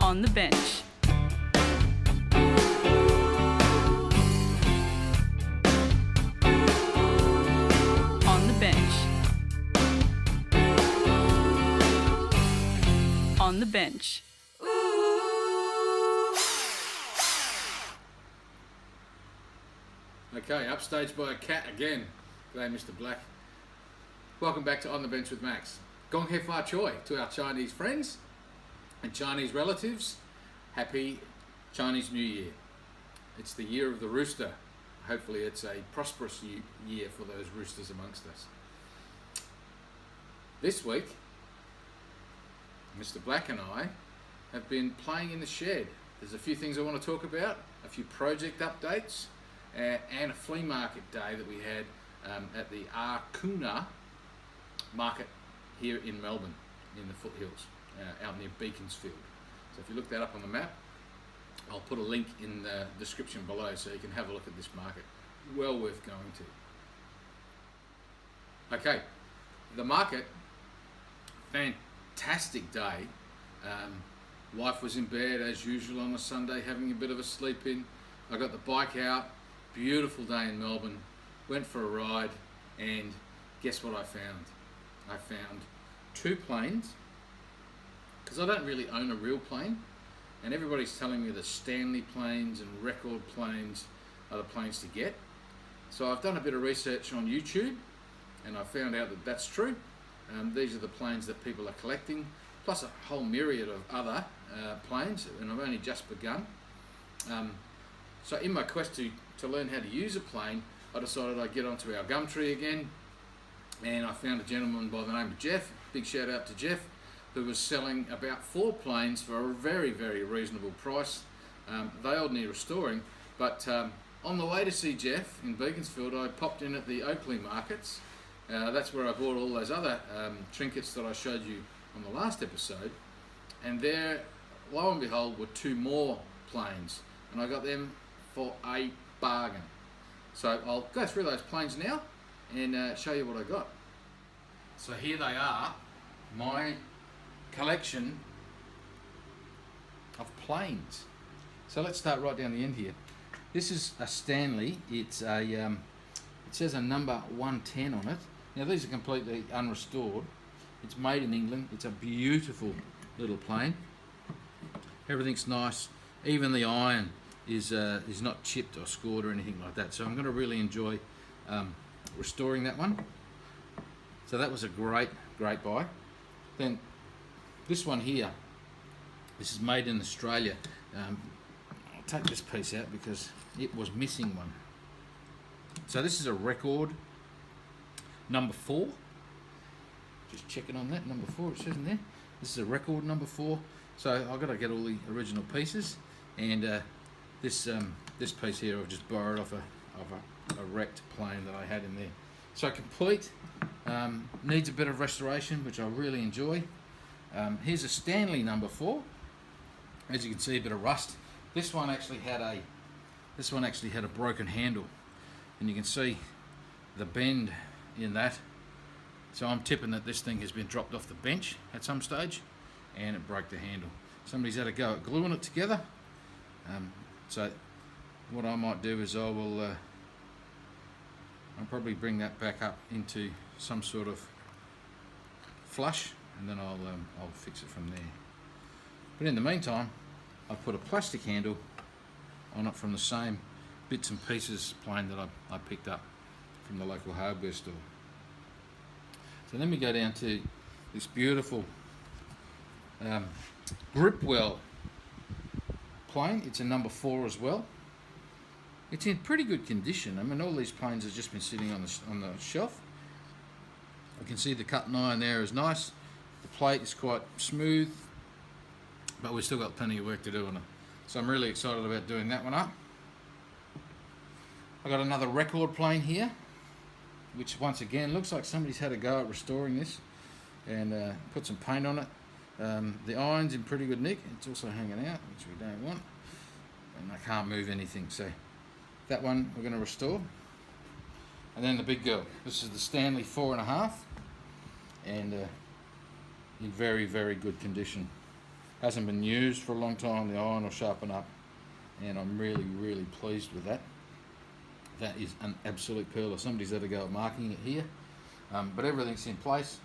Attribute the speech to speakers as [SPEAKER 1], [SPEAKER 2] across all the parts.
[SPEAKER 1] On the bench. On the bench. On the bench.
[SPEAKER 2] Okay, upstaged by a cat again. G'day, Mr. Black. Welcome back to On the Bench with Max. Gong Hei Fa Choi to our Chinese friends and Chinese relatives. Happy Chinese New Year. It's the year of the rooster. Hopefully it's a prosperous year for those roosters amongst us. This week, Mr. Black and I have been playing in the shed. There's a few things I want to talk about, a few project updates, and a flea market day that we had at the Arkuna market here in Melbourne, in the foothills, out near Beaconsfield. So if you look that up on the map, I'll put a link in the description below so you can have a look at this market. Well worth going to. Okay, the market, fantastic day. Wife was in bed as usual on a Sunday, having a bit of a sleep in. I got the bike out, beautiful day in Melbourne, went for a ride, and guess what I found? I found two planes, because I don't really own a real plane, and everybody's telling me the Stanley planes and Record planes are the planes to get. So I've done a bit of research on YouTube, and I found out that that's true. These are the planes that people are collecting, plus a whole myriad of other planes, and I've only just begun. So in my quest to learn how to use a plane, I decided I'd get onto our Gumtree again, and I found a gentleman by the name of Jeff, big shout out to Jeff, who was selling about 4 planes for a very, very reasonable price. They all need restoring, but on the way to see Jeff in Beaconsfield, I popped in at the Oakley markets. That's where I bought all those other trinkets that I showed you on the last episode, and there, lo and behold, were 2 more planes, and I got them for a bargain. So I'll go through those planes now and show you what I got. So here they are, my collection of planes. So let's start right down the end here. This is a Stanley. It's a it says a number 110 on it. Now these are completely unrestored. It's made in England. It's a beautiful little plane. Everything's nice. Even the iron is not chipped or scored or anything like that. So I'm going to really enjoy restoring that one. So that was a great buy. Then this one here, this is made in Australia. I'll take this piece out because it was missing one. So this is a Record number 4. Just checking on that, number 4, it says in there. This is a Record number 4. So I've got to get all the original pieces, and this piece here I've just borrowed off a wrecked plane that I had in there. So complete, needs a bit of restoration, which I really enjoy. Here's a Stanley number 4. As you can see, a bit of rust. This one actually had a broken handle, and you can see the bend in that. So I'm tipping that this thing has been dropped off the bench at some stage, and it broke the handle. Somebody's had a go at gluing it together. So what I might do is I'll probably bring that back up into some sort of flush, and then I'll fix it from there. But in the meantime, I've put a plastic handle on it from the same bits and pieces plane that I picked up from the local hardware store. So then we go down to this beautiful Gripwell plane. It's a number 4 as well. It's in pretty good condition. I mean, all these planes have just been sitting on the shelf. You can see the cut and iron there is nice. The plate is quite smooth, but we've still got plenty of work to do on it. So I'm really excited about doing that one up. I've got another Record plane here, which once again looks like somebody's had a go at restoring this and put some paint on it. The iron's in pretty good nick. It's also hanging out, which we don't want, and I can't move anything, so that one we're going to restore. And then the big girl, this is the Stanley 4.5, and in very, very good condition. Hasn't been used for a long time. The iron will sharpen up, and I'm really, really pleased with that. That is an absolute pearler. Somebody's had to go at marking it here, but everything's in place.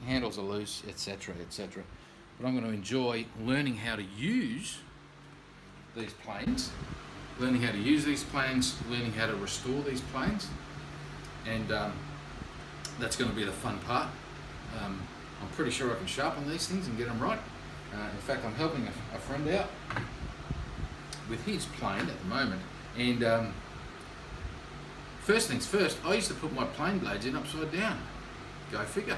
[SPEAKER 2] Handles are loose, etc., etc. But I'm going to enjoy learning how to use these planes, learning how to restore these planes, and that's going to be the fun part. I'm pretty sure I can sharpen these things and get them right. In fact, I'm helping a friend out with his plane at the moment, and first things first, I used to put my plane blades in upside down. Go figure.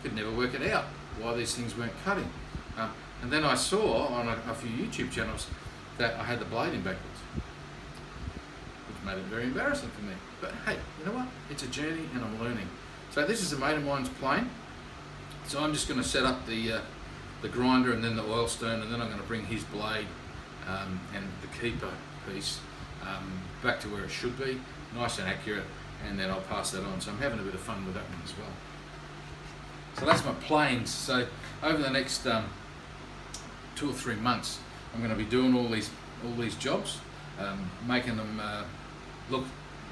[SPEAKER 2] Could never work it out why these things weren't cutting. And then I saw on a few YouTube channels that I had the blade in backwards, which made it very embarrassing for me. But hey, you know what? It's a journey and I'm learning. So this is a mate of mine's plane. So I'm just going to set up the grinder and then the oil stone, and then I'm going to bring his blade and the keeper piece back to where it should be, nice and accurate, and then I'll pass that on. So I'm having a bit of fun with that one as well. So that's my planes. So over the next 2 or 3 months, I'm going to be doing all these jobs, making them look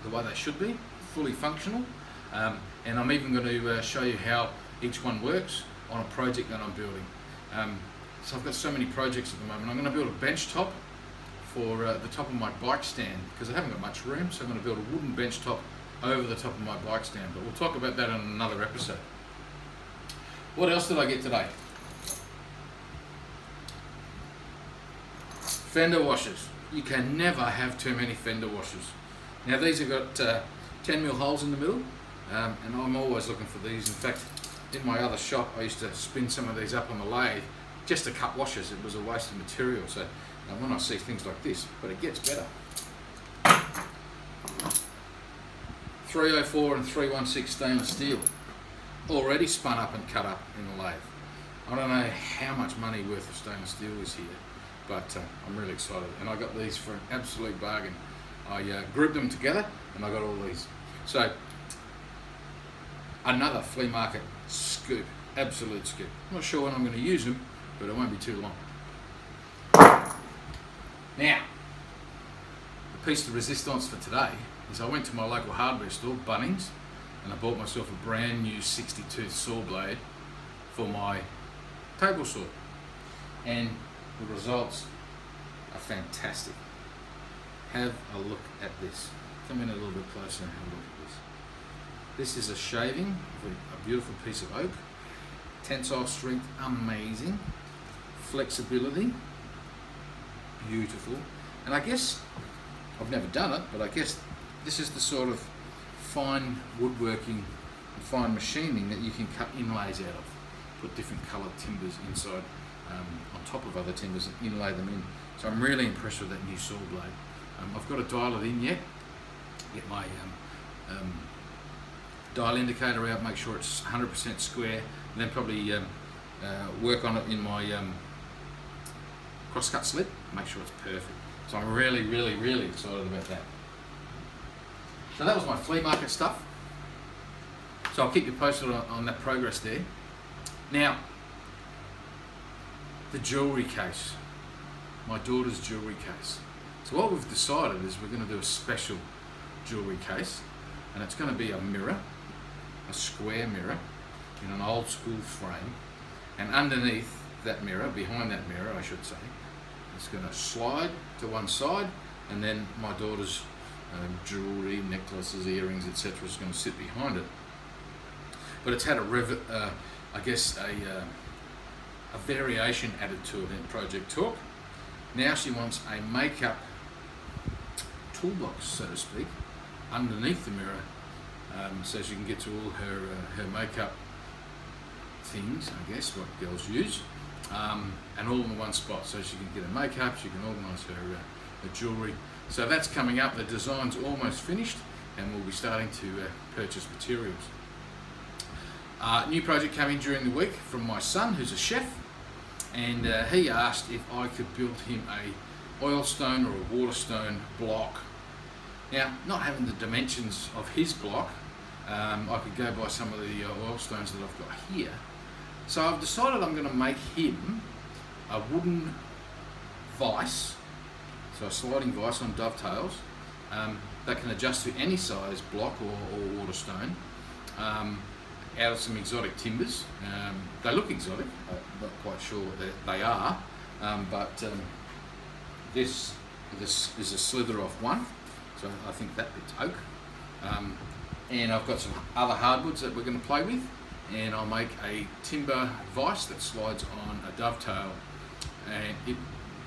[SPEAKER 2] the way they should be, fully functional, and I'm even going to show you how each one works on a project that I'm building. So I've got so many projects at the moment. I'm going to build a bench top for the top of my bike stand, because I haven't got much room, so I'm going to build a wooden bench top over the top of my bike stand, but we'll talk about that in another episode. What else did I get today? Fender washers. You can never have too many fender washers. Now these have got 10mm holes in the middle, and I'm always looking for these. In fact, in my other shop I used to spin some of these up on the lathe just to cut washers. It was a waste of material. So when I see things like this, but it gets better. 304 and 316 stainless steel, already spun up and cut up in the lathe. I don't know how much money worth of stainless steel is here, but I'm really excited. And I got these for an absolute bargain. I grouped them together and I got all these. So another flea market scoop, absolute scoop. I'm not sure when I'm going to use them, but it won't be too long. Now, the piece de resistance for today is I went to my local hardware store, Bunnings, and I bought myself a brand new 60-tooth saw blade for my table saw, and the results are fantastic. Have a look at this. Come in a little bit closer and have a look at this. This is a shaving of a beautiful piece of oak. Tensile strength, amazing. Flexibility, beautiful. And I guess, I've never done it, but I guess this is the sort of fine woodworking and fine machining that you can cut inlays out of. Put different coloured timbers inside on top of other timbers and inlay them in. So I'm really impressed with that new saw blade. I've got to dial it in yet, get my dial indicator out, make sure it's 100% square, and then probably work on it in my crosscut slit, make sure it's perfect. So I'm really, really, really excited about that. So that was my flea market stuff. So I'll keep you posted on that progress there. Now, the jewellery case, my daughter's jewellery case. So what we've decided is we're going to do a special jewellery case, and it's going to be a mirror, a square mirror in an old school frame, and underneath that mirror, behind that mirror I should say, it's going to slide to one side, and then my daughter's jewellery, necklaces, earrings, etc. is going to sit behind it. But it's had a variation added to it in Project Talk. Now she wants a makeup toolbox, so to speak, underneath the mirror, so she can get to all her makeup things, I guess, what girls use, and all in one spot, so she can get her makeup, she can organise her jewellery. So that's coming up. The design's almost finished, and we'll be starting to purchase materials. New project came in during the week from my son, who's a chef, and he asked if I could build him a oil stone or a water stone block. Now, not having the dimensions of his block, I could go by some of the oil stones that I've got here. So I've decided I'm going to make him a wooden vise, so a sliding vise on dovetails that can adjust to any size block or waterstone out of some exotic timbers. They look exotic, I'm not quite sure what they are, but this is a slither off one, so I think that bit's oak. And I've got some other hardwoods that we're going to play with, and I'll make a timber vise that slides on a dovetail, and it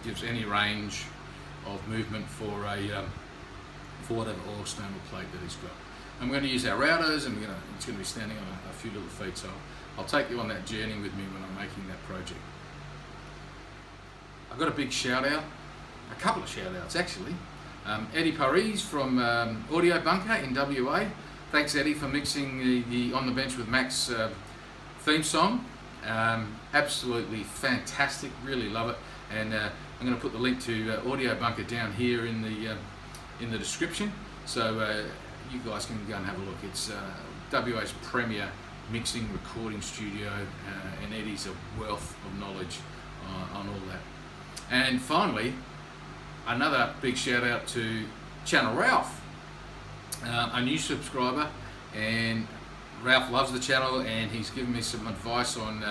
[SPEAKER 2] gives any range of movement for whatever oil stone or plate that he's got. I'm going to use our routers, and it's going to be standing on a few little feet, so I'll take you on that journey with me when I'm making that project. I've got a big shout out, a couple of shout outs actually. Eddie Paris from Audio Bunker in WA. Thanks Eddie for mixing the On the Bench with Max theme song. Absolutely fantastic, really love it. And I'm going to put the link to Audio Bunker down here in the description, so you guys can go and have a look. It's WA's premier mixing recording studio, and Eddie's a wealth of knowledge on all that. And finally, another big shout out to Channel Ralph, a new subscriber, and Ralph loves the channel, and he's given me some advice on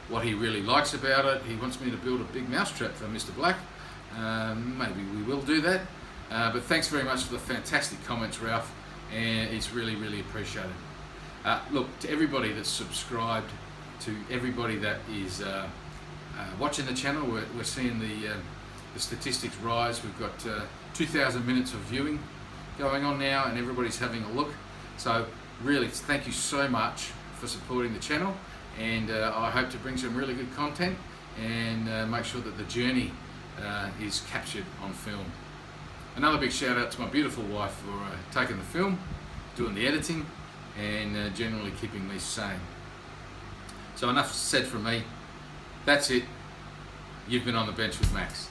[SPEAKER 2] what he really likes about it. He wants me to build a big mousetrap for Mr. Black. Maybe we will do that, but thanks very much for the fantastic comments, Ralph, and it's really, really appreciated. Look, to everybody that's subscribed, to everybody that is watching the channel, we're seeing the statistics rise. We've got 2,000 minutes of viewing going on now, and everybody's having a look. So really, thank you so much for supporting the channel, and I hope to bring some really good content and make sure that the journey is captured on film. Another big shout out to my beautiful wife for taking the film, doing the editing, and generally keeping me sane. So enough said from me. That's it. You've been on the bench with Max.